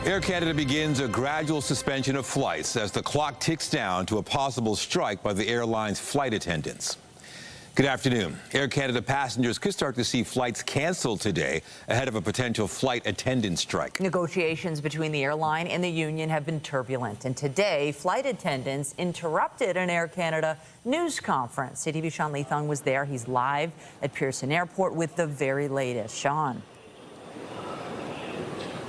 Air Canada begins a gradual suspension of flights as the clock ticks down to a possible strike by the airline's flight attendants. Good afternoon. Air Canada passengers could start to see flights canceled today ahead of a potential flight attendant strike. Negotiations between the airline and the union have been turbulent, and today flight attendants interrupted an Air Canada news conference. CTV's Sean Leathong was there. He's live at Pearson Airport with the very latest. Sean.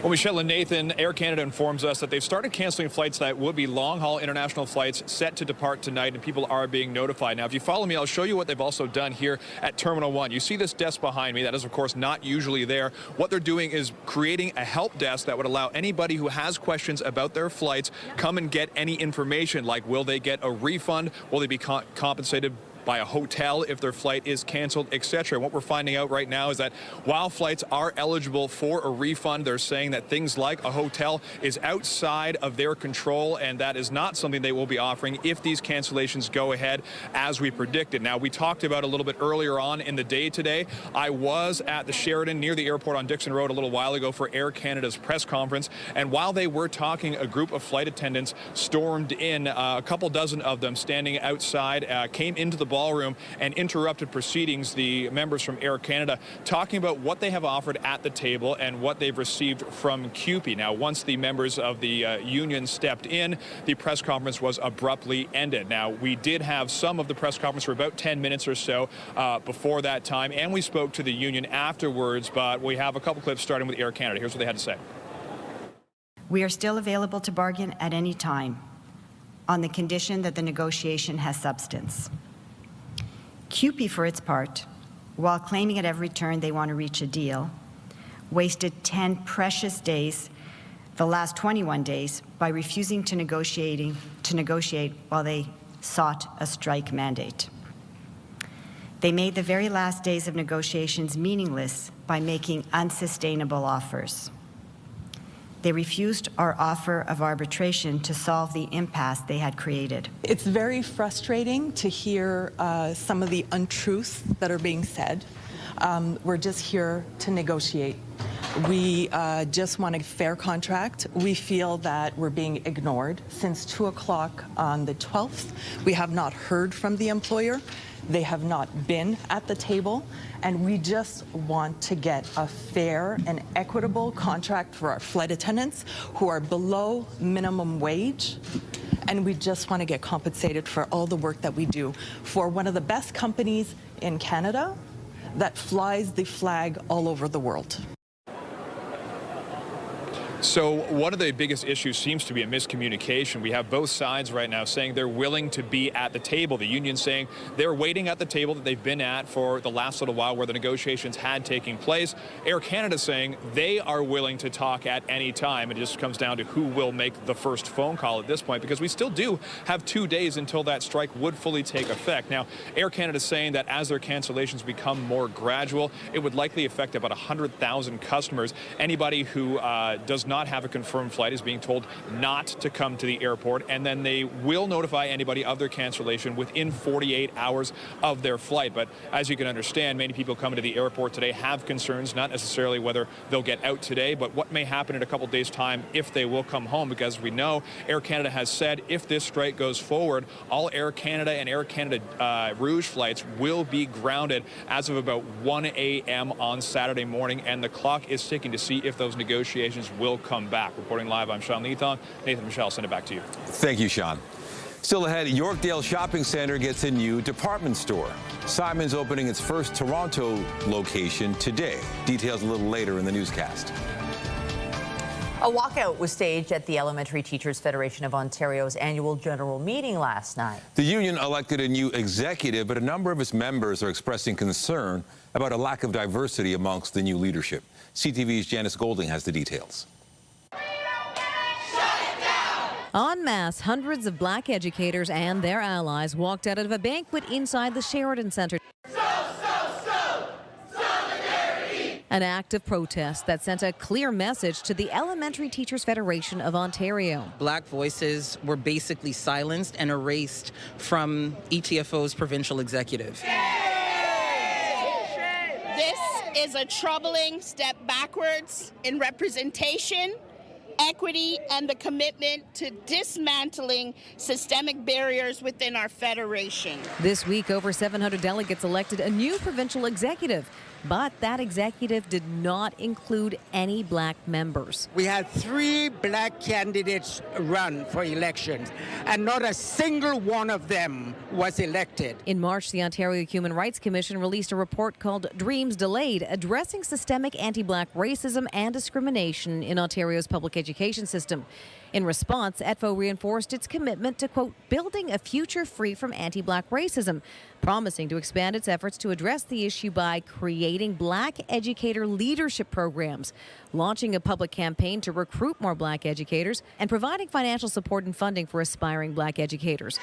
Well, Michelle and Nathan, Air Canada informs us that they've started canceling flights that would be long-haul international flights set to depart tonight, and people are being notified. Now, if you follow me, I'll show you what they've also done here at Terminal 1. You see this desk behind me. That is, of course, not usually there. What they're doing is creating a help desk that would allow anybody who has questions about their flights come and get any information, like will they get a refund, will they be compensated by a hotel if their flight is canceled, etc. What we're finding out right now is that while flights are eligible for a refund, they're saying that things like a hotel is outside of their control, and that is not something they will be offering if these cancellations go ahead as we predicted. Now, we talked about a little bit earlier on in the day today. I was at the Sheraton near the airport on Dixon Road a little while ago for Air Canada's press conference, and while they were talking, a group of flight attendants stormed in, a couple dozen of them standing outside, came into the ballroom and interrupted proceedings. The members from Air Canada talking about what they have offered at the table and what they've received from CUPE. Now, once the members of the union stepped in, the press conference was abruptly ended. Now, we did have some of the press conference for about 10 minutes or so before that time, and we spoke to the union afterwards, but we have a couple clips starting with Air Canada. Here's what they had to say. We are still available to bargain at any time on the condition that the negotiation has substance. CUPE, for its part, while claiming at every turn they want to reach a deal, wasted 10 precious days, the last 21 days, by refusing to negotiate while they sought a strike mandate. They made the very last days of negotiations meaningless by making unsustainable offers. They refused our offer of arbitration to solve the impasse they had created. It's very frustrating to hear some of the untruths that are being said. We're just here to negotiate. We just want a fair contract. We feel that we're being ignored. Since 2 o'clock on the 12th, we have not heard from the employer. They have not been at the table, and we just want to get a fair and equitable contract for our flight attendants who are below minimum wage, and we just want to get compensated for all the work that we do for one of the best companies in Canada that flies the flag all over the world. So one of the biggest issues seems to be a miscommunication. We have both sides right now saying they're willing to be at the table. The union saying they're waiting at the table that they've been at for the last little while where the negotiations had taken place. Air Canada saying they are willing to talk at any time. It just comes down to who will make the first phone call at this point, because we still do have 2 days until that strike would fully take effect. Now, Air Canada is saying that as their cancellations become more gradual, it would likely affect about 100,000 customers. Anybody who does not have a confirmed flight is being told not to come to the airport, and then they will notify anybody of their cancellation within 48 hours of their flight. But as you can understand, many people coming to the airport today have concerns, not necessarily whether they'll get out today, but what may happen in a couple days' time if they will come home, because we know Air Canada has said if this strike goes forward, all Air Canada and Air Canada Rouge flights will be grounded as of about 1 a.m. on Saturday morning, and the clock is ticking to see if those negotiations will come back. Reporting live, I'm Sean Leathong. Nathan, Michelle, send it back to you. Thank you, Sean. Still ahead, Yorkdale Shopping Centre gets a new department store. Simon's opening its first Toronto location today. Details a little later in the newscast. A walkout was staged at the Elementary Teachers Federation of Ontario's annual general meeting last night. The union elected a new executive, but a number of its members are expressing concern about a lack of diversity amongst the new leadership. CTV's Janice Golding has the details. En masse, hundreds of black educators and their allies walked out of a banquet inside the Sheraton Centre. An act of protest that sent a clear message to the Elementary Teachers Federation of Ontario. Black voices were basically silenced and erased from ETFO's provincial executive. This is a troubling step backwards in representation equity, and the commitment to dismantling systemic barriers within our federation. This week, over 700 delegates elected a new provincial executive, but that executive did not include any black members. We had 3 black candidates run for elections, and not a single one of them was elected. In March, the Ontario Human Rights Commission released a report called Dreams Delayed, addressing systemic anti-black racism and discrimination in Ontario's public education system. In response, ETFO reinforced its commitment to, quote, building a future free from anti-black racism, promising to expand its efforts to address the issue by creating black educator leadership programs, launching a public campaign to recruit more black educators, and providing financial support and funding for aspiring black educators.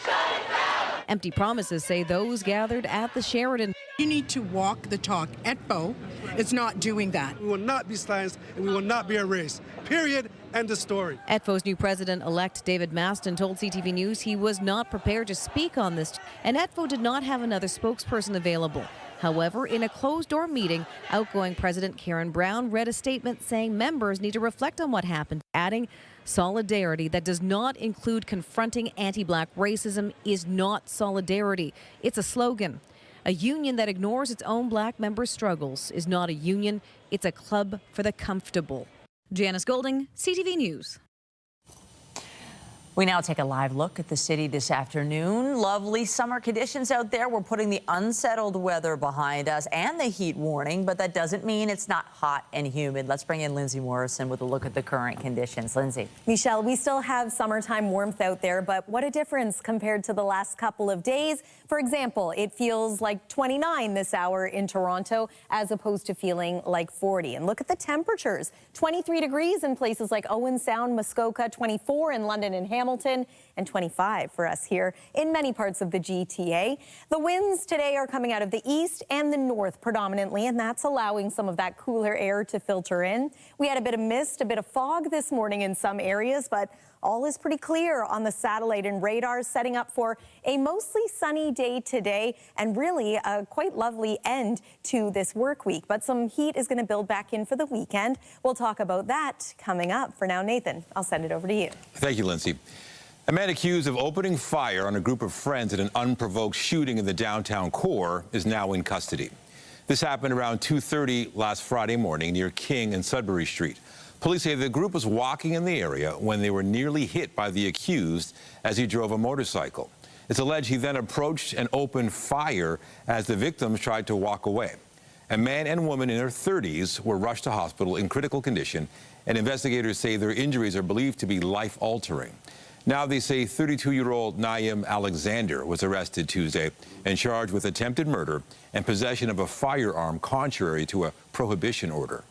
Empty promises, say those gathered at the Sheridan. You need to walk the talk. ETFO is not doing that. We will not be silenced and we will not be erased. Period. End of story. ETFO's new president-elect David Maston told CTV News he was not prepared to speak on this, and ETFO did not have another spokesperson available. However, in a closed-door meeting, outgoing President Karen Brown read a statement saying members need to reflect on what happened, adding, solidarity that does not include confronting anti-black racism is not solidarity. It's a slogan. A union that ignores its own black members' struggles is not a union. It's a club for the comfortable. Janice Golding, CTV News. We now take a live look at the city this afternoon. Lovely summer conditions out there. We're putting the unsettled weather behind us and the heat warning, but that doesn't mean it's not hot and humid. Let's bring in Lindsay Morrison with a look at the current conditions. Lindsay. Michelle, we still have summertime warmth out there, but what a difference compared to the last couple of days. For example, it feels like 29 this hour in Toronto as opposed to feeling like 40. And look at the temperatures. 23 degrees in places like Owen Sound, Muskoka, 24 in London and Hamilton, and 25 for us here in many parts of the GTA. The winds today are coming out of the east and the north predominantly, and that's allowing some of that cooler air to filter in. We had a bit of mist, a bit of fog this morning in some areas, but all is pretty clear on the satellite and radar, setting up for a mostly sunny day today and really a quite lovely end to this work week. But some heat is going to build back in for the weekend. We'll talk about that coming up. For now, Nathan, I'll send it over to you. Thank you, Lindsay. A man accused of opening fire on a group of friends at an unprovoked shooting in the downtown core is now in custody. This happened around 2:30 last Friday morning near King and Sudbury Street. Police say the group was walking in the area when they were nearly hit by the accused as he drove a motorcycle. It's alleged he then approached and opened fire as the victims tried to walk away. A man and woman in their 30s were rushed to hospital in critical condition, and investigators say their injuries are believed to be life-altering. Now they say 32-year-old Naeem Alexander was arrested Tuesday and charged with attempted murder and possession of a firearm contrary to a prohibition order.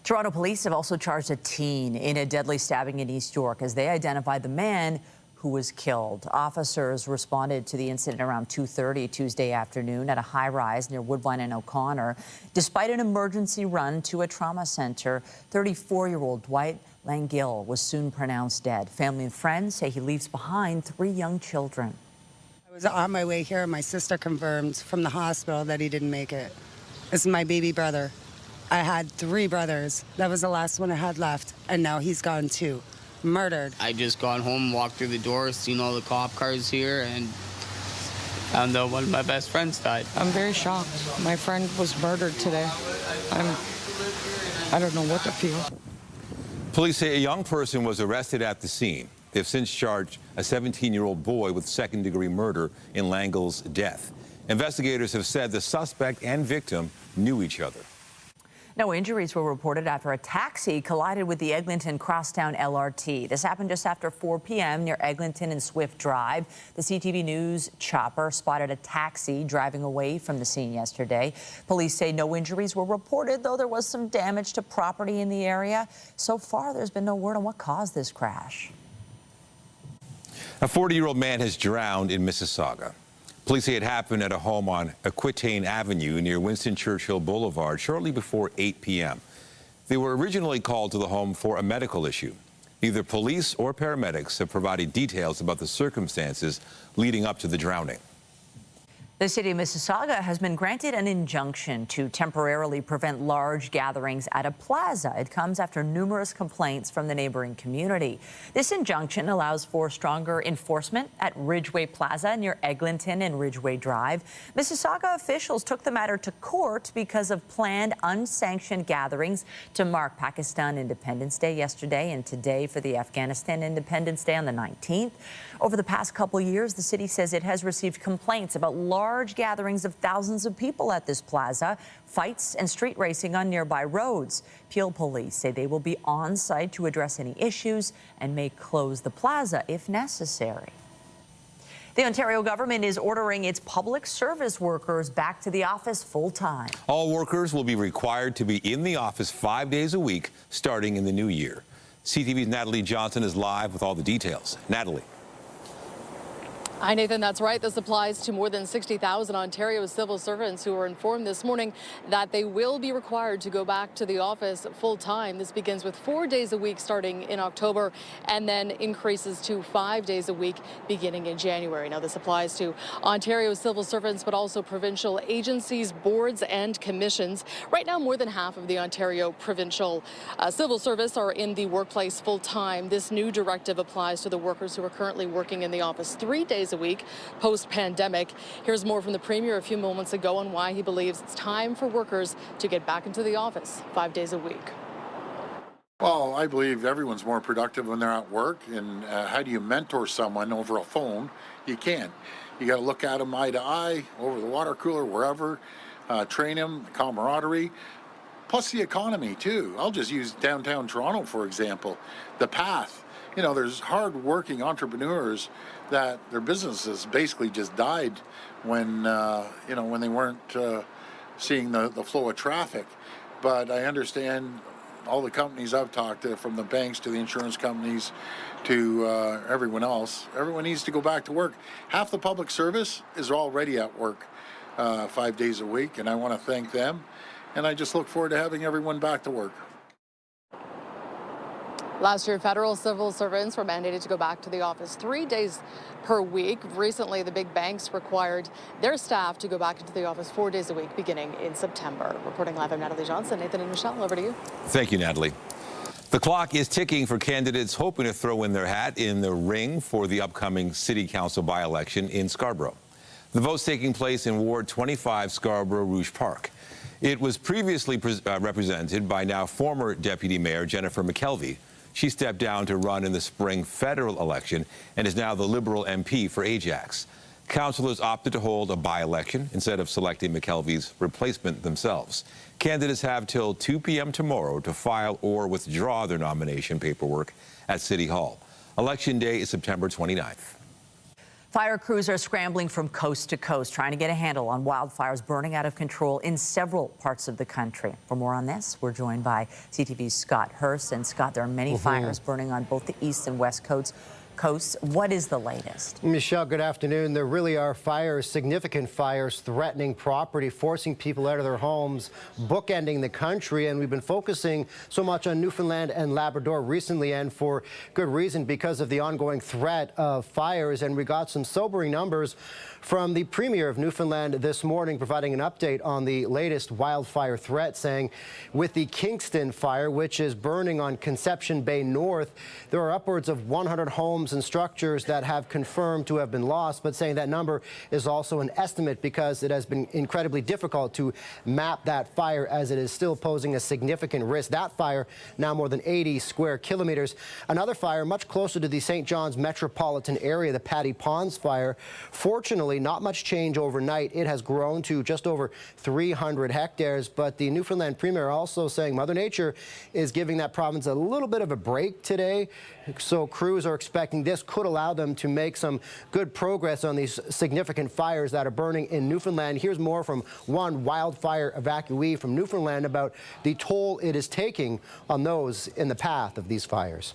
Toronto police have also charged a teen in a deadly stabbing in East York as they identified the man who was killed. Officers responded to the incident around 2:30 Tuesday afternoon at a high-rise near Woodbine and O'Connor. Despite an emergency run to a trauma center, 34-year-old Dwight Langill was soon pronounced dead. Family and friends say he leaves behind 3 young children. I was on my way here. My sister confirmed from the hospital that he didn't make it. This is my baby brother. I had 3 brothers. That was the last one I had left, and now he's gone too. Murdered. I just got home, walked through the door, seen all the cop cars here, and found out one of my best friends died. I'm very shocked. My friend was murdered today. I don't know what to feel. Police say a young person was arrested at the scene. They've since charged a 17-year-old boy with second-degree murder in Langill's death. Investigators have said the suspect and victim knew each other. No injuries were reported after a taxi collided with the Eglinton Crosstown LRT. This happened just after 4 p.m. near Eglinton and Swift Drive. The CTV News chopper spotted a taxi driving away from the scene yesterday. Police say no injuries were reported, though there was some damage to property in the area. So far, there's been no word on what caused this crash. A 40-year-old man has drowned in Mississauga. Police say it happened at a home on Aquitaine Avenue near Winston Churchill Boulevard shortly before 8 p.m. They were originally called to the home for a medical issue. Neither police or paramedics have provided details about the circumstances leading up to the drowning. The city of Mississauga has been granted an injunction to temporarily prevent large gatherings at a plaza. It comes after numerous complaints from the neighboring community. This injunction allows for stronger enforcement at Ridgeway Plaza near Eglinton and Ridgeway Drive. Mississauga officials took the matter to court because of planned unsanctioned gatherings to mark Pakistan Independence Day yesterday and today for the Afghanistan Independence Day on the 19th. Over the past couple years, the city says it has received complaints about large gatherings of thousands of people at this plaza, fights and street racing on nearby roads. Peel police say they will be on site to address any issues and may close the plaza if necessary. The Ontario government is ordering its public service workers back to the office full-time. All workers will be required to be in the office 5 days a week starting in the new year. CTV's Natalie Johnson is live with all the details. Natalie. Hi, Nathan. That's right. This applies to more than 60,000 Ontario civil servants who were informed this morning that they will be required to go back to the office full time. This begins with 4 days a week starting in October and then increases to 5 days a week beginning in January. Now, this applies to Ontario civil servants, but also provincial agencies, boards and commissions. Right now, more than half of the Ontario provincial civil service are in the workplace full time. This new directive applies to the workers who are currently working in the office 3 days a week post-pandemic. Here's more from the Premier a few moments ago on why he believes it's time for workers to get back into the office 5 days a week. Well, I believe everyone's more productive when they're at work, and how do you mentor someone over a phone? You can't. You got to look at them eye to eye, over the water cooler, wherever, train them, camaraderie, plus the economy too. I'll just use downtown Toronto, for example. The path. You know, there's hard-working entrepreneurs that their businesses basically just died when, when they weren't seeing the flow of traffic. But I understand all the companies I've talked to, from the banks to the insurance companies to everyone else, everyone needs to go back to work. Half the public service is already at work 5 days a week, and I want to thank them. And I just look forward to having everyone back to work. Last year, federal civil servants were mandated to go back to the office 3 days per week. Recently, the big banks required their staff to go back into the office 4 days a week beginning in September. Reporting live, I'm Natalie Johnson. Nathan and Michelle, over to you. Thank you, Natalie. The clock is ticking for candidates hoping to throw in their hat in the ring for the upcoming City Council by-election in Scarborough. The vote's taking place in Ward 25, Scarborough Rouge Park. It was previously represented by now former Deputy Mayor Jennifer McKelvey. She stepped down to run in the spring federal election and is now the Liberal MP for Ajax. Councillors opted to hold a by-election instead of selecting McKelvey's replacement themselves. Candidates have till 2 p.m. tomorrow to file or withdraw their nomination paperwork at City Hall. Election Day is September 29th. Fire crews are scrambling from coast to coast, trying to get a handle on wildfires burning out of control in several parts of the country. For more on this, we're joined by CTV's Scott Hurst. And Scott, there are many fires burning on both the east and west coasts. What is the latest? Michelle, good afternoon. There really are fires, significant fires, threatening property, forcing people out of their homes, bookending the country. And we've been focusing so much on Newfoundland and Labrador recently, and for good reason, because of the ongoing threat of fires. And we got some sobering numbers from the Premier of Newfoundland this morning, providing an update on the latest wildfire threat, saying with the Kingston fire, which is burning on Conception Bay North, there are upwards of 100 homes and structures that have confirmed to have been lost, but saying that number is also an estimate because it has been incredibly difficult to map that fire, as it is still posing a significant risk. That fire now more than 80 square kilometers. Another fire much closer to the St. John's metropolitan area, the Paddy Ponds fire. Fortunately, not much change overnight. It has grown to just over 300 hectares, but the Newfoundland Premier also saying Mother Nature is giving that province a little bit of a break today. So crews are expecting this could allow them to make some good progress on these significant fires that are burning in Newfoundland. Here's more from one wildfire evacuee from Newfoundland about the toll it is taking on those in the path of these fires.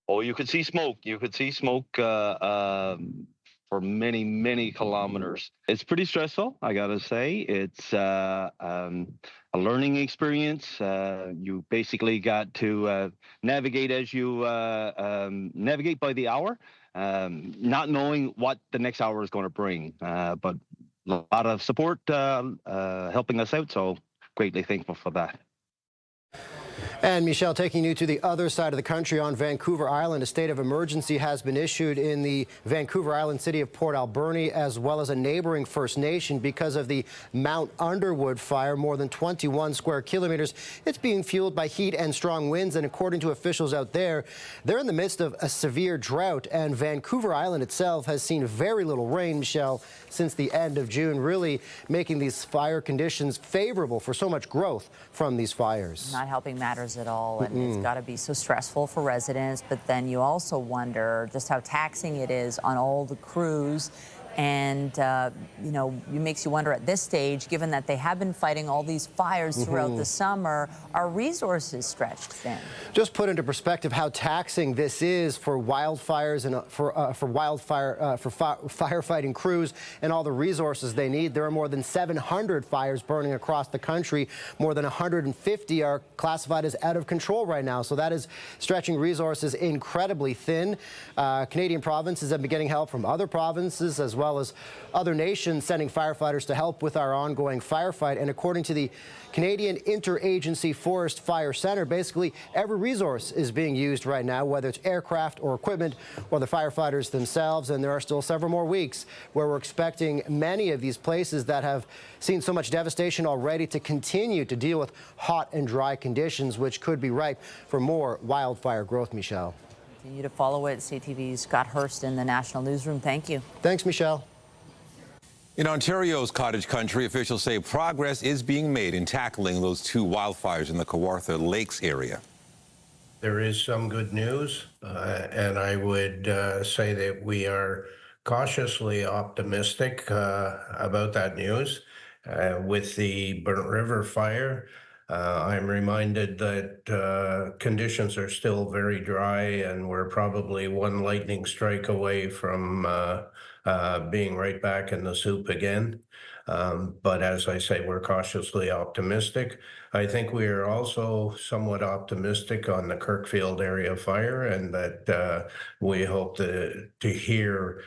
Oh, you could see smoke. You could see smoke for many, many kilometers. It's pretty stressful, I gotta say. It's a learning experience. You basically got to navigate as you navigate by the hour, not knowing what the next hour is going to bring. But lot of support helping us out, so greatly thankful for that. And Michelle, taking you to the other side of the country on Vancouver Island, a state of emergency has been issued in the Vancouver Island city of Port Alberni, as well as a neighboring First Nation, because of the Mount Underwood fire, more than 21 square kilometers. It's being fueled by heat and strong winds, and according to officials out there, they're in the midst of a severe drought, and Vancouver Island itself has seen very little rain, Michelle, since the end of June, really making these fire conditions favorable for so much growth from these fires. Not helping matters at all, and it's got to be so stressful for residents, but then you also wonder just how taxing it is on all the crews. And, you know, it makes you wonder at this stage, given that they have been fighting all these fires throughout the summer, are resources stretched thin? Just put into perspective how taxing this is for wildfires and for firefighting crews and all the resources they need. There are more than 700 fires burning across the country. More than 150 are classified as out of control right now. So that is stretching resources incredibly thin. Canadian provinces have been getting help from other provinces, as well as other nations sending firefighters to help with our ongoing firefight. And according to the Canadian Interagency Forest Fire Centre, basically every resource is being used right now, whether it's aircraft or equipment or the firefighters themselves. And there are still several more weeks where we're expecting many of these places that have seen so much devastation already to continue to deal with hot and dry conditions, which could be ripe for more wildfire growth, Michelle. Continue to follow it. CTV's Scott Hurst in the National Newsroom. Thank you. Thanks, Michelle. In Ontario's cottage country, officials say progress is being made in tackling those two wildfires in the Kawartha Lakes area. There is some good news, and I would say that we are cautiously optimistic about that news. With the Burnt River fire, I'm reminded that conditions are still very dry, and we're probably one lightning strike away from being right back in the soup again. But as I say, we're cautiously optimistic. I think we are also somewhat optimistic on the Kirkfield area fire, and that we hope to hear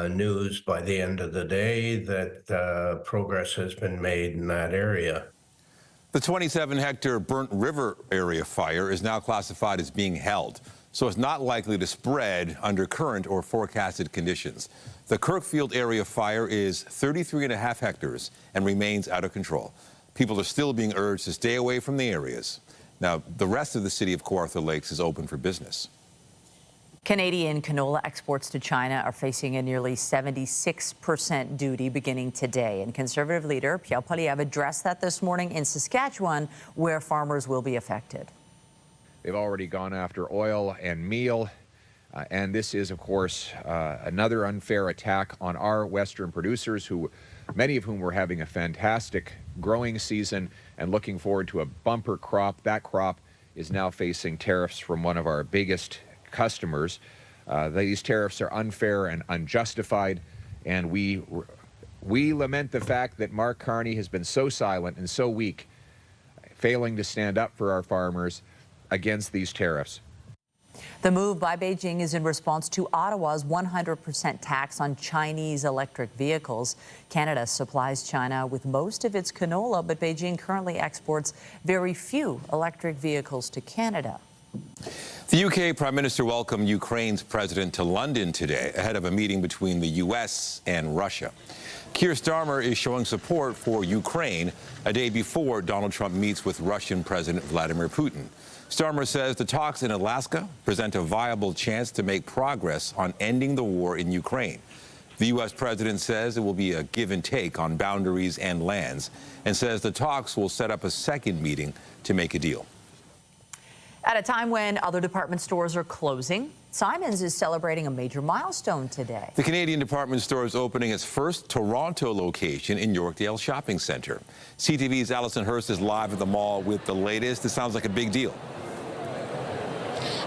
news by the end of the day that progress has been made in that area. The 27-hectare Burnt River area fire is now classified as being held, so it's not likely to spread under current or forecasted conditions. The Kirkfield area fire is 33.5 hectares and remains out of control. People are still being urged to stay away from the areas. Now, the rest of the city of Kawartha Lakes is open for business. Canadian canola exports to China are facing a nearly 76% duty beginning today. And Conservative leader Pierre Poilievre addressed that this morning in Saskatchewan, where farmers will be affected. They've already gone after oil and meal. And this is, of course, another unfair attack on our Western producers, many of whom were having a fantastic growing season and looking forward to a bumper crop. That crop is now facing tariffs from one of our biggest customers. These tariffs are unfair and unjustified, and we lament the fact that Mark Carney has been so silent and so weak, failing to stand up for our farmers against these tariffs. The move by Beijing is in response to Ottawa's 100% tax on Chinese electric vehicles. Canada supplies China with most of its canola, but Beijing currently exports very few electric vehicles to Canada. The UK Prime Minister welcomed Ukraine's president to London today ahead of a meeting between the US and Russia. Keir Starmer is showing support for Ukraine a day before Donald Trump meets with Russian President Vladimir Putin. Starmer says the talks in Alaska present a viable chance to make progress on ending the war in Ukraine. The U.S. president says it will be a give and take on boundaries and lands, and says the talks will set up a second meeting to make a deal. At a time when other department stores are closing, Simons is celebrating a major milestone today. The Canadian department store is opening its first Toronto location in Yorkdale Shopping Centre. CTV's Allison Hurst is live at the mall with the latest. This sounds like a big deal.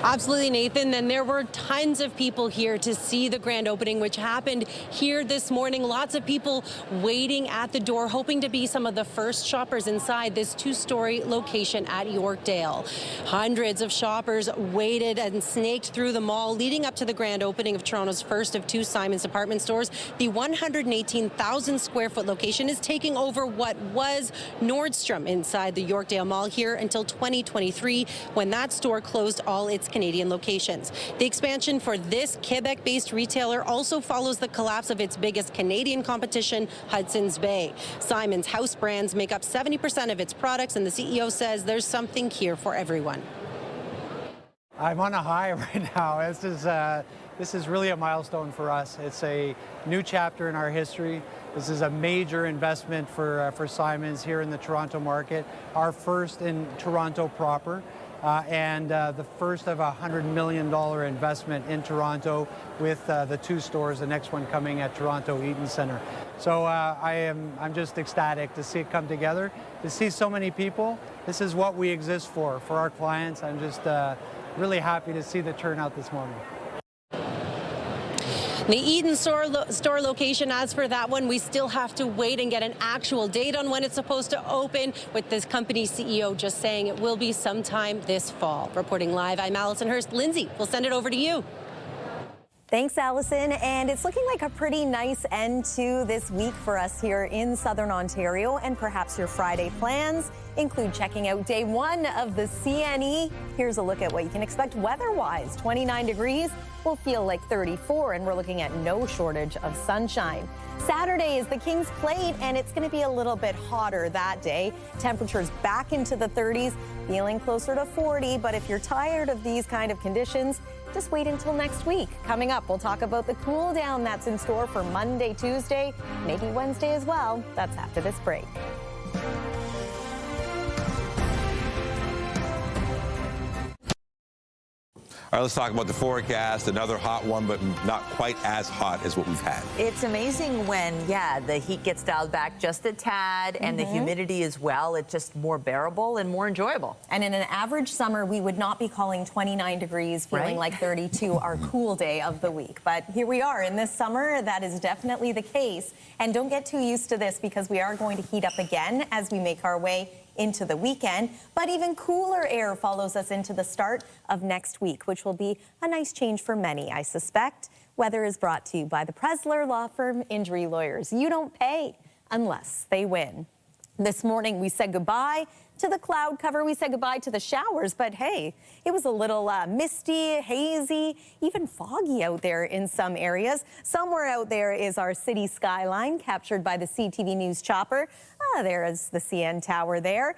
Absolutely, Nathan. And there were tons of people here to see the grand opening, which happened here this morning. Lots of people waiting at the door, hoping to be some of the first shoppers inside this two-story location at Yorkdale. Hundreds of shoppers waited and snaked through the mall leading up to the grand opening of Toronto's first of two Simons department stores. The 118,000 square foot location is taking over what was Nordstrom inside the Yorkdale Mall here until 2023, when that store closed all its Canadian locations. The expansion for this Quebec-based retailer also follows the collapse of its biggest Canadian competition, Hudson's Bay. Simon's house brands make up 70% of its products, and the CEO says there's something here for everyone. I'm on a high right now. This is really a milestone for us. It's a new chapter in our history. This is a major investment for Simons here in the Toronto market, our first in Toronto proper. And the first of a $100 million investment in Toronto with the two stores, the next one coming at Toronto Eaton Centre. So I'm just ecstatic to see it come together, to see so many people. This is what we exist for our clients. I'm just really happy to see the turnout this morning. The Eden store location, as for that one, we still have to wait and get an actual date on when it's supposed to open, with this company's CEO just saying it will be sometime this fall. Reporting live, I'm Allison Hurst. Lindsay, we'll send it over to you. Thanks, Allison. And it's looking like a pretty nice end to this week for us here in Southern Ontario. And perhaps your Friday plans include checking out day one of the CNE. Here's a look at what you can expect weather-wise. 29 degrees will feel like 34, and we're looking at no shortage of sunshine. Saturday is the King's Plate, and it's going to be a little bit hotter that day. Temperatures back into the 30s, feeling closer to 40. But if you're tired of these kind of conditions, just wait until next week. Coming up, we'll talk about the cool down that's in store for Monday, Tuesday, maybe Wednesday as well. That's after this break. All right, let's talk about the forecast. Another hot one, but not quite as hot as what we've had. It's amazing when, the heat gets dialed back just a tad, and the humidity as well. It's just more bearable and more enjoyable. And in an average summer, we would not be calling 29 degrees feeling like 32 our cool day of the week. But here we are in this summer. That is definitely the case. And don't get too used to this, because we are going to heat up again as we make our way into the weekend, but even cooler air follows us into the start of next week, which will be a nice change for many, I suspect. Weather is brought to you by the Presler Law Firm Injury Lawyers. You don't pay unless they win. This morning, we said goodbye to the cloud cover. We said goodbye to the showers, but hey, it was a little misty, hazy, even foggy out there in some areas. Somewhere out there is our city skyline captured by the CTV News chopper. There is the CN Tower there.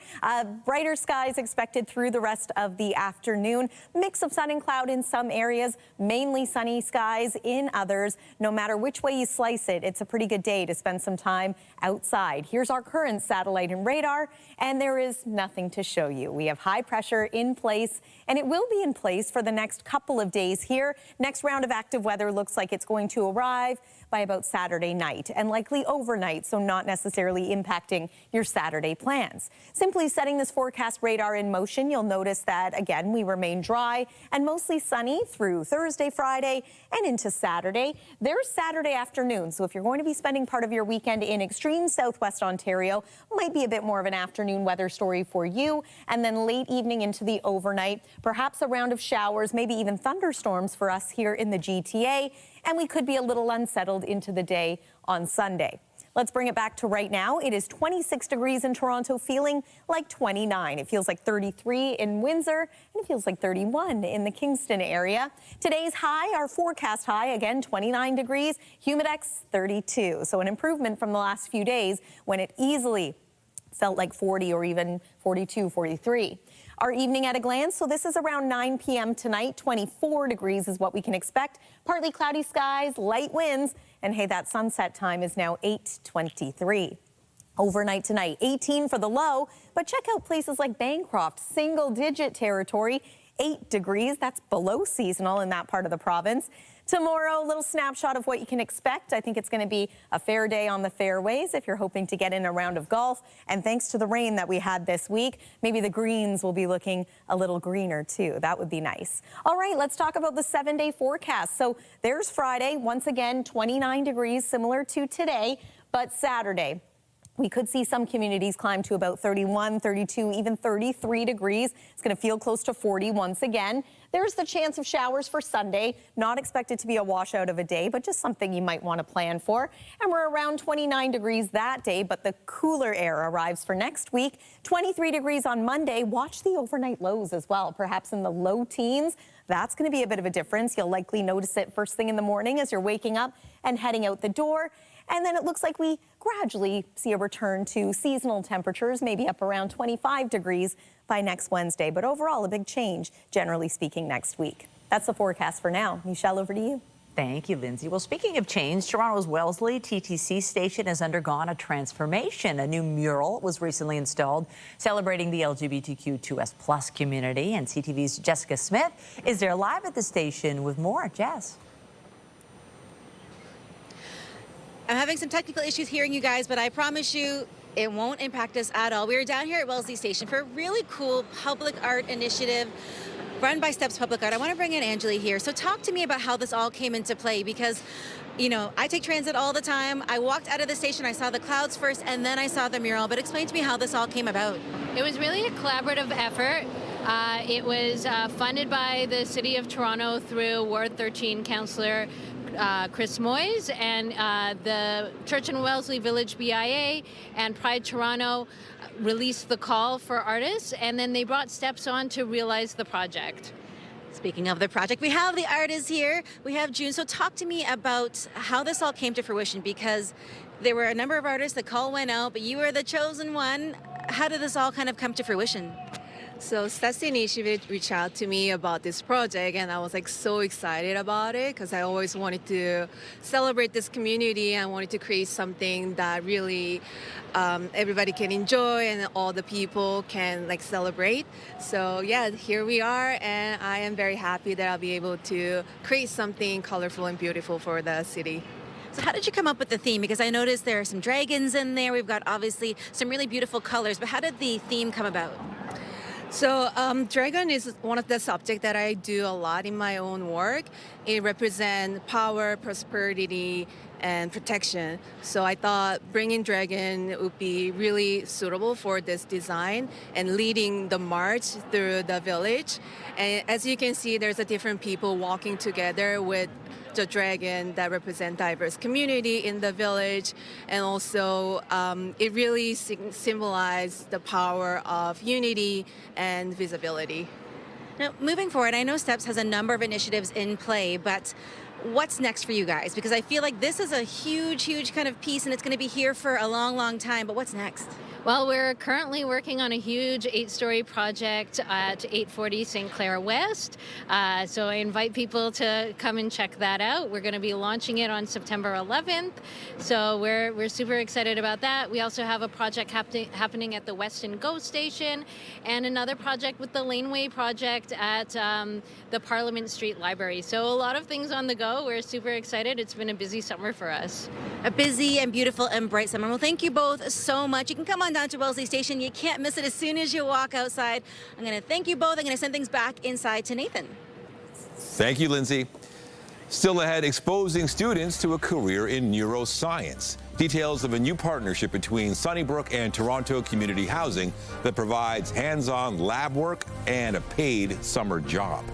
Brighter skies expected through the rest of the afternoon. Mix of sun and cloud in some areas, mainly sunny skies in others. No matter which way you slice it, it's a pretty good day to spend some time outside. Here's our current satellite and radar, and there is nothing to show you. We have high pressure in place, and it will be in place for the next couple of days here. Next round of active weather looks like it's going to arrive by about Saturday night, and likely overnight, so not necessarily impacting your Saturday plans. Simply setting this forecast radar in motion, you'll notice that, again, we remain dry and mostly sunny through Thursday, Friday, and into Saturday. There's Saturday afternoon, so if you're going to be spending part of your weekend in extreme southwest Ontario, might be a bit more of an afternoon weather story for you, and then late evening into the overnight, perhaps a round of showers, maybe even thunderstorms for us here in the GTA, and we could be a little unsettled into the day on Sunday. Let's bring it back to right now. It is 26 degrees in Toronto, feeling like 29. It feels like 33 in Windsor, and it feels like 31 in the Kingston area. Today's high, our forecast high, again, 29 degrees, humidex 32. So an improvement from the last few days when it easily felt like 40 or even 42, 43. Our evening at a glance, so this is around 9 p.m. tonight. 24 degrees is what we can expect. Partly cloudy skies, light winds, and hey, that sunset time is now 8:23. Overnight tonight, 18 for the low, but check out places like Bancroft, single-digit territory, 8 degrees. That's below seasonal in that part of the province. Tomorrow, a little snapshot of what you can expect. I think it's going to be a fair day on the fairways if you're hoping to get in a round of golf. And thanks to the rain that we had this week, maybe the greens will be looking a little greener too. That would be nice. All right, let's talk about the 7-day forecast. So there's Friday, once again, 29 degrees, similar to today, but Saturday, we could see some communities climb to about 31, 32, even 33 degrees. It's going to feel close to 40 once again. There's the chance of showers for Sunday. Not expected to be a washout of a day, but just something you might want to plan for. And we're around 29 degrees that day, but the cooler air arrives for next week. 23 degrees on Monday. Watch the overnight lows as well, perhaps in the low teens. That's going to be a bit of a difference. You'll likely notice it first thing in the morning as you're waking up and heading out the door. And then it looks like we gradually see a return to seasonal temperatures, maybe up around 25 degrees by next Wednesday. But overall, a big change, generally speaking, next week. That's the forecast for now. Michelle, over to you. Thank you, Lindsay. Well, speaking of change, Toronto's Wellesley TTC station has undergone a transformation. A new mural was recently installed celebrating the LGBTQ2S+ community. And CTV's Jessica Smith is there live at the station with more. Jess. I'm having some technical issues hearing you guys, but I promise you it won't impact us at all. We are down here at Wellesley Station for a really cool public art initiative run by Steps Public Art. I want to bring in Angeli here. So talk to me about how this all came into play, because, you know, I take transit all the time. I walked out of the station, I saw the clouds first, and then I saw the mural. But explain to me how this all came about. It was really a collaborative effort. It was funded by the City of Toronto through Ward 13 Councillor Chris Moyes and the Church and Wellesley Village BIA and Pride Toronto released the call for artists, and then they brought Steps on to realize the project. Speaking of the project, we have the artists here. We have June. So talk to me about how this all came to fruition, because there were a number of artists, the call went out, but you were the chosen one. How did this all kind of come to fruition? So Steps Initiative reached out to me about this project, and I was like so excited about it because I always wanted to celebrate this community. I wanted to create something that really everybody can enjoy and all the people can like celebrate. So yeah, here we are, and I am very happy that I'll be able to create something colorful and beautiful for the city. So how did you come up with the theme? Because I noticed there are some dragons in there. We've got obviously some really beautiful colors, but how did the theme come about? So dragon is one of the subjects that I do a lot in my own work. It represents power, prosperity, and protection. So I thought bringing dragon would be really suitable for this design and leading the march through the village. And as you can see, there's a different people walking together with the dragon that represent diverse community in the village, and also it really symbolizes the power of unity and visibility. Now, moving forward, I know Steps has a number of initiatives in play, but what's next for you guys? Because I feel like this is a huge, huge kind of piece, and it's going to be here for a long, long time. But what's next? Well, we're currently working on a huge 8-story project at 840 St. Clair West. So I invite people to come and check that out. We're going to be launching it on September 11th. So we're super excited about that. We also have a project happening at the Weston GO station, and another project with the Laneway project at the Parliament Street Library. So a lot of things on the go. We're super excited. It's been a busy summer for us. A busy and beautiful and bright summer. Well, thank you both so much. You can come on down to Wellesley Station. You can't miss it as soon as you walk outside. I'm going to thank you both. I'm going to send things back inside to Nathan. Thank you, Lindsay. Still ahead, exposing students to a career in neuroscience. Details of a new partnership between Sunnybrook and Toronto Community Housing that provides hands-on lab work and a paid summer job.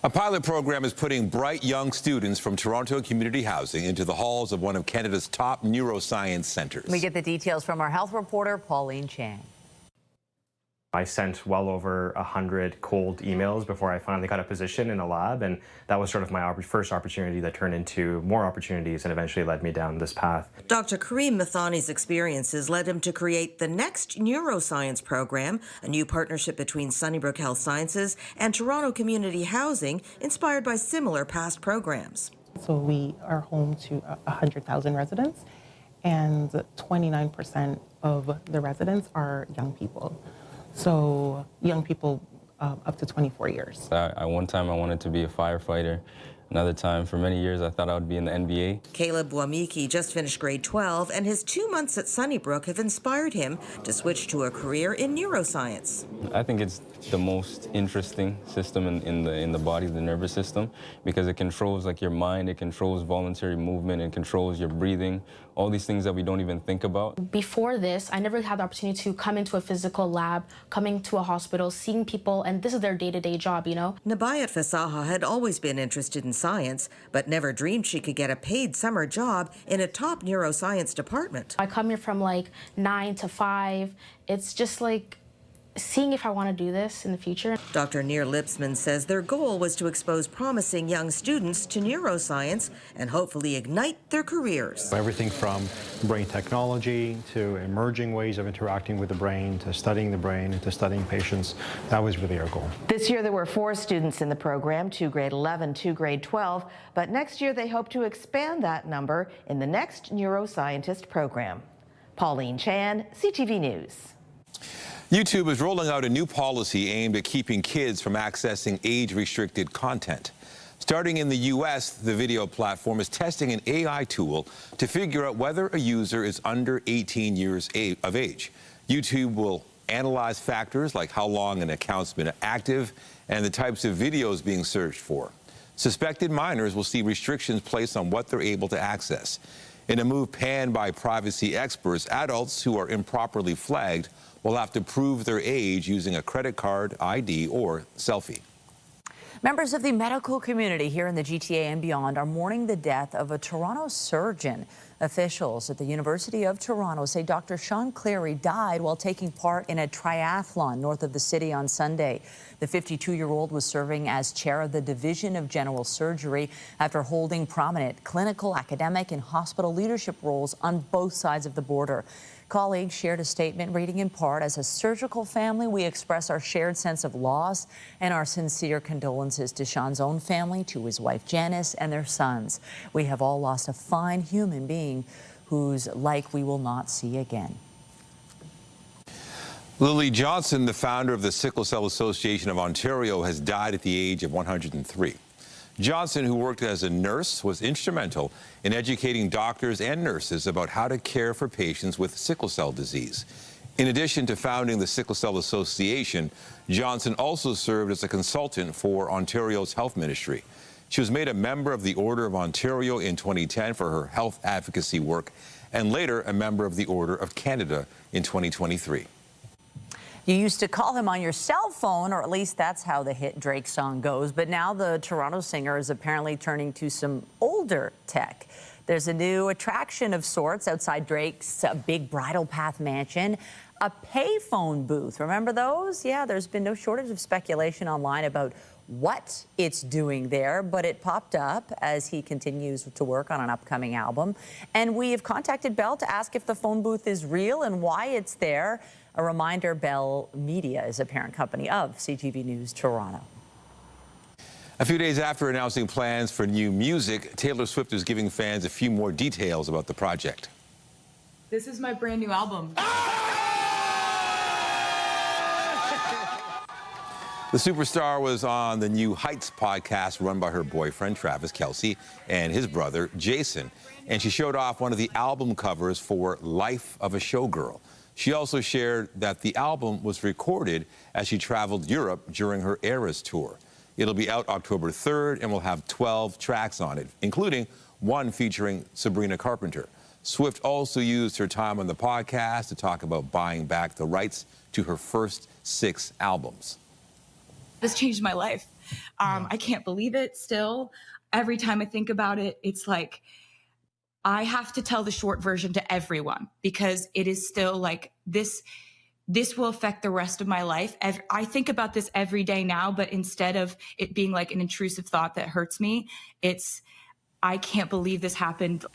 A pilot program is putting bright young students from Toronto Community Housing into the halls of one of Canada's top neuroscience centres. We get the details from our health reporter, Pauline Chang. I sent well over 100 cold emails before I finally got a position in a lab, and that was sort of my first opportunity that turned into more opportunities and eventually led me down this path. Dr. Kareem Mathani's experiences led him to create the next neuroscience program, a new partnership between Sunnybrook Health Sciences and Toronto Community Housing, inspired by similar past programs. So we are home to 100,000 residents, and 29% of the residents are young people. So young people up to 24 years. One time I wanted to be a firefighter. Another time, for many years, I thought I would be in the NBA. Caleb Wamiki just finished grade 12, and his 2 months at Sunnybrook have inspired him to switch to a career in neuroscience. I think it's the most interesting system in the body, the nervous system, because it controls like your mind, it controls voluntary movement, it controls your breathing, all these things that we don't even think about. Before this, I never had the opportunity to come into a physical lab, coming to a hospital, seeing people, and this is their day-to-day job, you know? Nabayat Fasaha had always been interested in science, but never dreamed she could get a paid summer job in a top neuroscience department. I come here from like 9 to 5. It's just like seeing if I want to do this in the future. Dr. Neer Lipsman says their goal was to expose promising young students to neuroscience and hopefully ignite their careers. Everything from brain technology to emerging ways of interacting with the brain to studying the brain and to studying patients, that was really our goal. This year there were 4 students in the program, 2 grade 11, 2 grade 12, but next year they hope to expand that number in the next neuroscientist program. Pauline Chan, CTV News. YouTube is rolling out a new policy aimed at keeping kids from accessing age-restricted content. Starting in the U.S., the video platform is testing an AI tool to figure out whether a user is under 18 years of age. YouTube will analyze factors like how long an account's been active and the types of videos being searched for. Suspected minors will see restrictions placed on what they're able to access. In a move panned by privacy experts, adults who are improperly flagged will have to prove their age using a credit card, ID, or selfie. Members of the medical community here in the GTA and beyond are mourning the death of a Toronto surgeon. Officials at the University of Toronto say Dr. Sean Cleary died while taking part in a triathlon north of the city on Sunday. The 52-year-old was serving as chair of the Division of General Surgery after holding prominent clinical, academic, and hospital leadership roles on both sides of the border. Colleagues shared a statement reading in part, "As a surgical family, we express our shared sense of loss and our sincere condolences to Sean's own family, to his wife Janice, and their sons. We have all lost a fine human being whose like we will not see again." Lily Johnson, the founder of the Sickle Cell Association of Ontario, has died at the age of 103. Johnson, who worked as a nurse, was instrumental in educating doctors and nurses about how to care for patients with sickle cell disease. In addition to founding the Sickle Cell Association, Johnson also served as a consultant for Ontario's health ministry. She was made a member of the Order of Ontario in 2010 for her health advocacy work, and later a member of the Order of Canada in 2023. You used to call him on your cell phone, or at least that's how the hit Drake song goes. But now the Toronto singer is apparently turning to some older tech. There's a new attraction of sorts outside Drake's big Bridle Path mansion, a payphone booth. Remember those? Yeah, there's been no shortage of speculation online about what it's doing there, but it popped up as he continues to work on an upcoming album. And we have contacted Bell to ask if the phone booth is real and why it's there. A reminder, Bell Media is a parent company of CTV News Toronto. A few days after announcing plans for new music, Taylor Swift is giving fans a few more details about the project. This is my brand new album. The superstar was on the New Heights podcast run by her boyfriend, Travis Kelce, and his brother, Jason. And she showed off one of the album covers for Life of a Showgirl. She also shared that the album was recorded as she traveled Europe during her Eras tour. It'll be out October 3rd and will have 12 tracks on it, including one featuring Sabrina Carpenter. Swift also used her time on the podcast to talk about buying back the rights to her first 6 albums. This changed my life. I can't believe it still. Every time I think about it, it's like I have to tell the short version to everyone because it is still like this this will affect the rest of my life. I think about this every day now, but instead of it being like an intrusive thought that hurts me, it's, I can't believe this happened.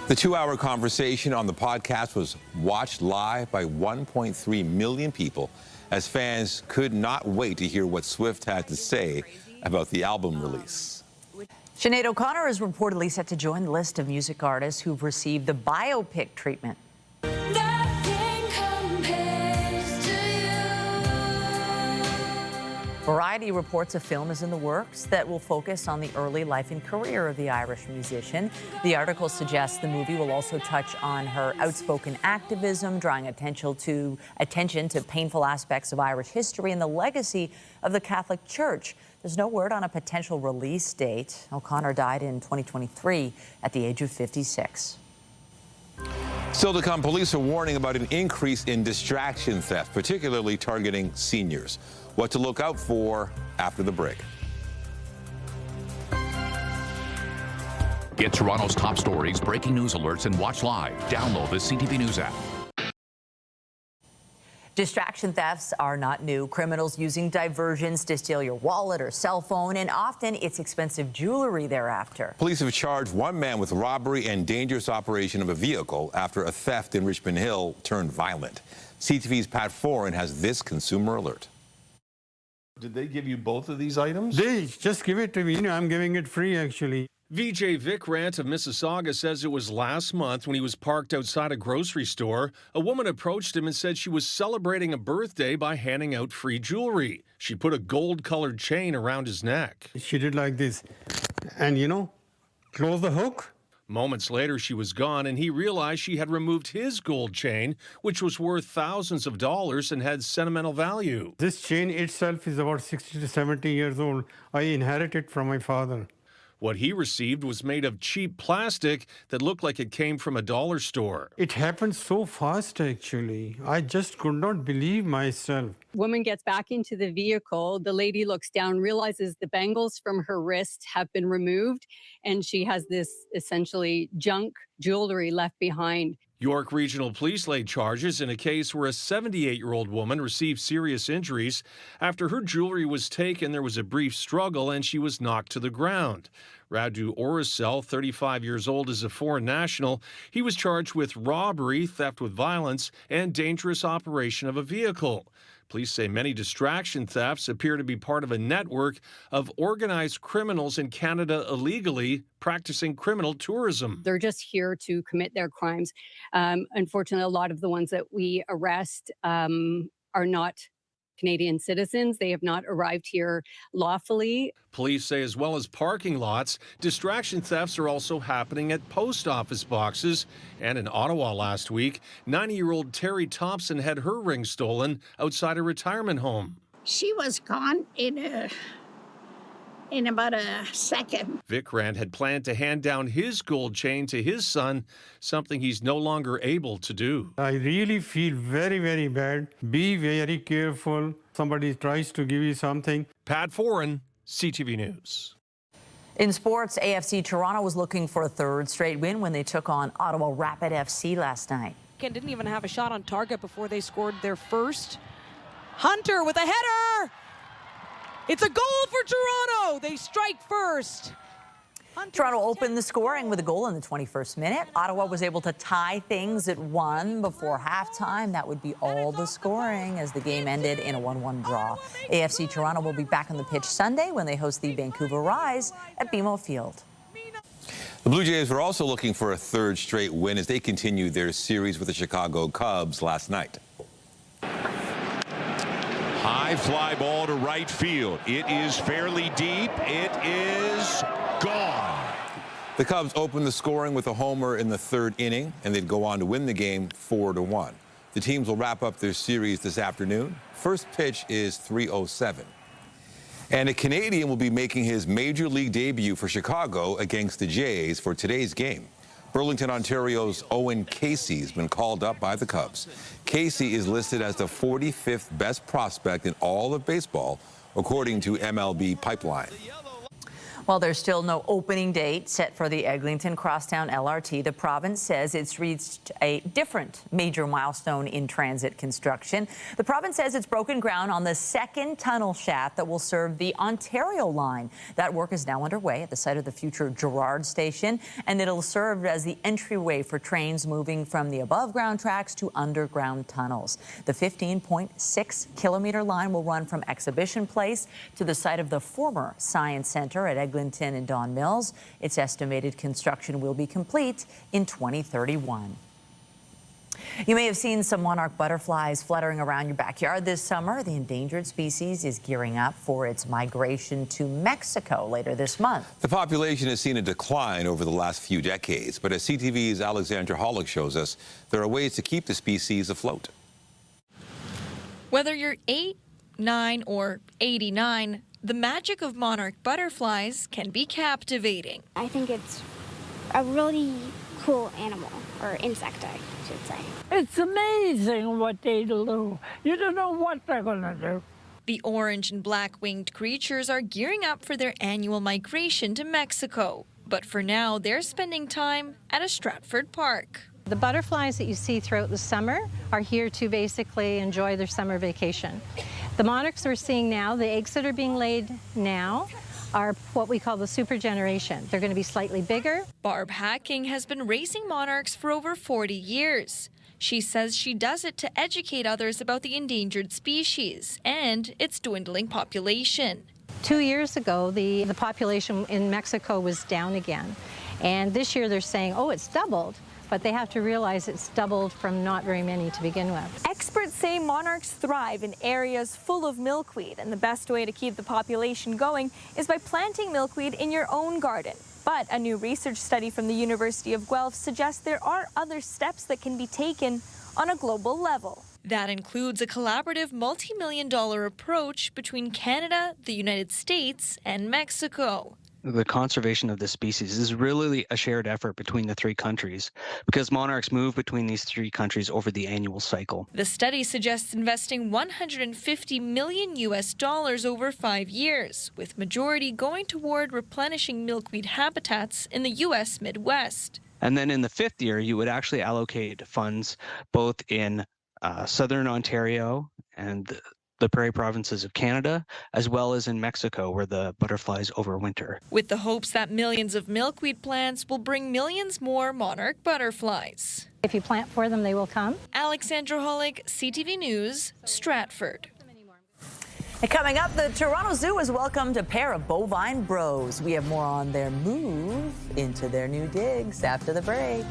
The 2-hour conversation on the podcast was watched live by 1.3 million people as fans could not wait to hear what Swift had to say about the album release. Sinead O'Connor is reportedly set to join the list of music artists who've received the biopic treatment. Variety reports a film is in the works that will focus on the early life and career of the Irish musician. The article suggests the movie will also touch on her outspoken activism, drawing attention to painful aspects of Irish history and the legacy of the Catholic Church. There's no word on a potential release date. O'Connor died in 2023 at the age of 56. Still to come, police are warning about an increase in distraction theft, particularly targeting seniors. What to look out for after the break. Get Toronto's top stories, breaking news alerts, and watch live. Download the CTV News app. Distraction thefts are not new. Criminals using diversions to steal your wallet or cell phone, and often it's expensive jewelry thereafter. Police have charged one man with robbery and dangerous operation of a vehicle after a theft in Richmond Hill turned violent. CTV's Pat Foran has this consumer alert. Did they give you both of these items? They just give it to me. I'm giving it free, actually. VJ Vikrant of Mississauga says it was last month when he was parked outside a grocery store. A woman approached him and said she was celebrating a birthday by handing out free jewelry. She put a gold-colored chain around his neck. She did like this. And, close the hook. Moments later, she was gone, and he realized she had removed his gold chain, which was worth thousands of dollars and had sentimental value. This chain itself is about 60 to 70 years old. I inherited it from my father. What he received was made of cheap plastic that looked like it came from a dollar store. It happened so fast, actually. I just could not believe myself. Woman gets back into the vehicle. The lady looks down, realizes the bangles from her wrist have been removed, and she has this essentially junk jewelry left behind. York Regional Police laid charges in a case where a 78-year-old woman received serious injuries. After her jewelry was taken, there was a brief struggle and she was knocked to the ground. Radu Oracel, 35 years old, is a foreign national. He was charged with robbery, theft with violence, and dangerous operation of a vehicle. Police say many distraction thefts appear to be part of a network of organized criminals in Canada illegally practicing criminal tourism. They're just here to commit their crimes. Unfortunately, a lot of the ones that we arrest are not Canadian citizens. They have not arrived here lawfully. Police say as well as parking lots, distraction thefts are also happening at post office boxes. And in Ottawa last week, 90-year-old Terry Thompson had her ring stolen outside a retirement home. She was gone in about a second. Vikrant had planned to hand down his gold chain to his son, something he's no longer able to do. I really feel very, very bad. Be very careful. Somebody tries to give you something. Pat Foran, CTV News. In sports, AFC Toronto was looking for a third straight win when they took on Ottawa Rapid FC last night. Didn't even have a shot on target before they scored their first. Hunter with a header! It's a goal for Toronto. They strike first. Toronto opened the scoring with a goal in the 21st minute. Ottawa was able to tie things at 1 before halftime. That would be all the scoring as the game ended in a 1-1 draw. AFC Toronto will be back on the pitch Sunday when they host the Vancouver Rise at BMO Field. The Blue Jays were also looking for a third straight win as they continued their series with the Chicago Cubs last night. High fly ball to right field. It is fairly deep. It is gone. The Cubs opened the scoring with a homer in the third inning, and they'd go on to win the game 4-1. The teams will wrap up their series this afternoon. First pitch is 3:07. And a Canadian will be making his major league debut for Chicago against the Jays for today's game. Burlington, Ontario's Owen Casey has been called up by the Cubs. Casey is listed as the 45th best prospect in all of baseball, according to MLB Pipeline. While there's still no opening date set for the Eglinton Crosstown LRT, the province says it's reached a different major milestone in transit construction. The province says it's broken ground on the second tunnel shaft that will serve the Ontario line. That work is now underway at the site of the future Gerrard Station, and it'll serve as the entryway for trains moving from the above-ground tracks to underground tunnels. The 15.6-kilometer line will run from Exhibition Place to the site of the former Science Centre at Eglinton and Don Mills. It's estimated construction will be complete in 2031. You may have seen some monarch butterflies fluttering around your backyard this summer. The endangered species is gearing up for its migration to Mexico later this month. The population has seen a decline over the last few decades, but as CTV's Alexandra Hollick shows us, there are ways to keep the species afloat. Whether you're 8, 9, or 89, the magic of monarch butterflies can be captivating. I think it's a really cool animal, or insect, I should say. It's amazing what they do. You don't know what they're going to do. The orange and black winged creatures are gearing up for their annual migration to Mexico. But for now, they're spending time at a Stratford park. The butterflies that you see throughout the summer are here to basically enjoy their summer vacation. The monarchs we're seeing now, the eggs that are being laid now, are what we call the super generation. They're going to be slightly bigger. Barb Hacking has been raising monarchs for over 40 years. She says she does it to educate others about the endangered species and its dwindling population. 2 years ago, the population in Mexico was down again. And this year they're saying, oh, it's doubled. But they have to realize it's doubled from not very many to begin with. Experts say monarchs thrive in areas full of milkweed, and the best way to keep the population going is by planting milkweed in your own garden. But a new research study from the University of Guelph suggests there are other steps that can be taken on a global level. That includes a collaborative multi-million-dollar approach between Canada, the United States, and Mexico. The conservation of the species is really a shared effort between the three countries because monarchs move between these three countries over the annual cycle. The study suggests investing $150 million over 5 years, with majority going toward replenishing milkweed habitats in the U.S. Midwest. And then in the fifth year, you would actually allocate funds both in southern Ontario and the prairie provinces of Canada, as well as in Mexico, where the butterflies overwinter. With the hopes that millions of milkweed plants will bring millions more monarch butterflies. If you plant for them, they will come. Alexandra Hollick, CTV News, Stratford. And coming up, the Toronto Zoo has welcomed a pair of bovine bros. We have more on their move into their new digs after the break.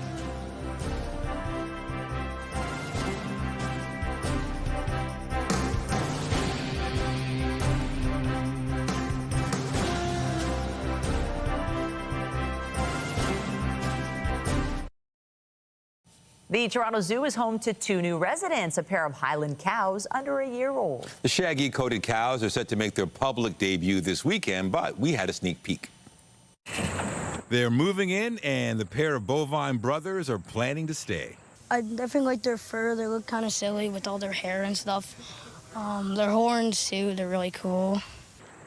The Toronto Zoo is home to 2 new residents, a pair of Highland cows under a year old. The shaggy-coated cows are set to make their public debut this weekend, but we had a sneak peek. They're moving in, and the pair of bovine brothers are planning to stay. I definitely like their fur. They look kind of silly with all their hair and stuff. Their horns, too, they're really cool.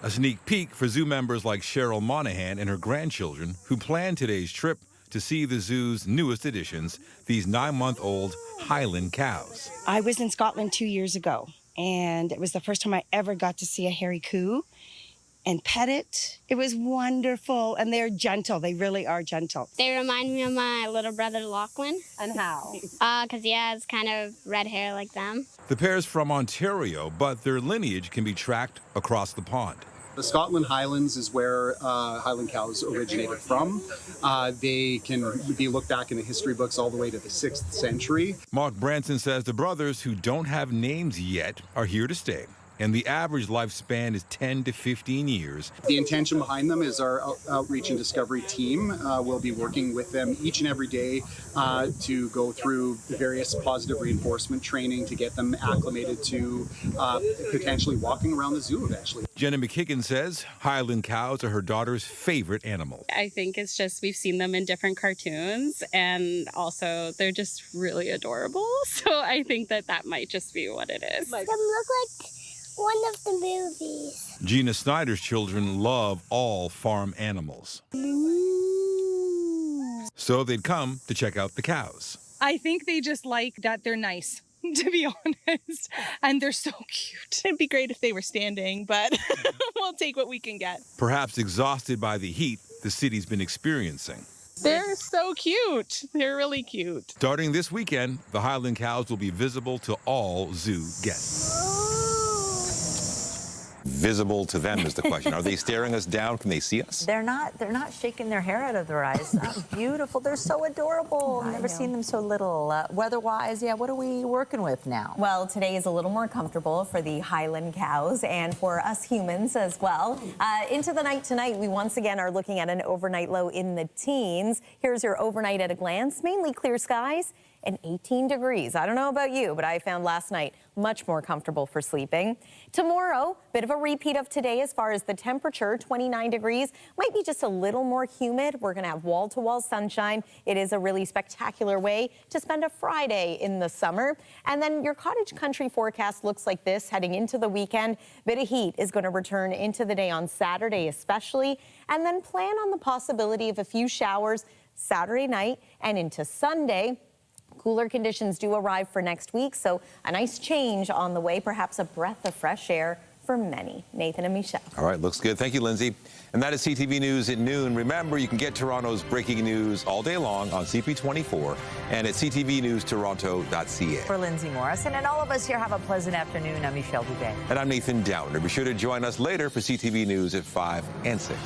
A sneak peek for zoo members like Cheryl Monahan and her grandchildren, who planned today's trip to see the zoo's newest additions, these 9-month-old Highland cows. I was in Scotland 2 years ago, and it was the first time I ever got to see a hairy coo and pet it. It was wonderful, and they're gentle. They really are gentle. They remind me of my little brother Lachlan. And how? Because he has kind of red hair like them. The pair's from Ontario, but their lineage can be tracked across the pond. The Scotland Highlands is where Highland cows originated from. They can be looked back in the history books all the way to the 6th century. Mark Branson says the brothers, who don't have names yet, are here to stay. And the average lifespan is 10 to 15 years. The intention behind them is our outreach and discovery team will be working with them each and every day to go through the various positive reinforcement training to get them acclimated to potentially walking around the zoo eventually. Jenna McKiggin says Highland cows are her daughter's favorite animal. I think it's just we've seen them in different cartoons, and also they're just really adorable. So I think that might just be what it is. Them look like one of the movies. Gina Snyder's children love all farm animals. So they'd come to check out the cows. I think they just like that they're nice, to be honest. And they're so cute. It'd be great if they were standing, but we'll take what we can get. Perhaps exhausted by the heat the city's been experiencing. They're so cute. They're really cute. Starting this weekend, the Highland cows will be visible to all zoo guests. Visible to them is the question. Are they staring us down? Can they see us? They're not shaking their hair out of their eyes. Beautiful. They're so adorable. I've never seen them so little. Weather-wise, yeah, what are we working with now? Well, today is a little more comfortable for the Highland cows and for us humans as well. Into the night tonight, we once again are looking at an overnight low in the teens. Here's your overnight at a glance. Mainly clear skies and 18 degrees. I don't know about you, but I found last night much more comfortable for sleeping. Tomorrow, bit of a repeat of today as far as the temperature, 29 degrees. Might be just a little more humid. We're going to have wall-to-wall sunshine. It is a really spectacular way to spend a Friday in the summer. And then your cottage country forecast looks like this heading into the weekend. Bit of heat is going to return into the day on Saturday especially. And then plan on the possibility of a few showers Saturday night and into Sunday. Cooler conditions do arrive for next week, so a nice change on the way, perhaps a breath of fresh air for many. Nathan and Michelle. All right, looks good. Thank you, Lindsay. And that is CTV News at noon. Remember, you can get Toronto's breaking news all day long on CP24 and at ctvnewstoronto.ca. For Lindsay Morrison and all of us here, have a pleasant afternoon. I'm Michelle Bouvet. And I'm Nathan Downer. Be sure to join us later for CTV News at 5 and 6.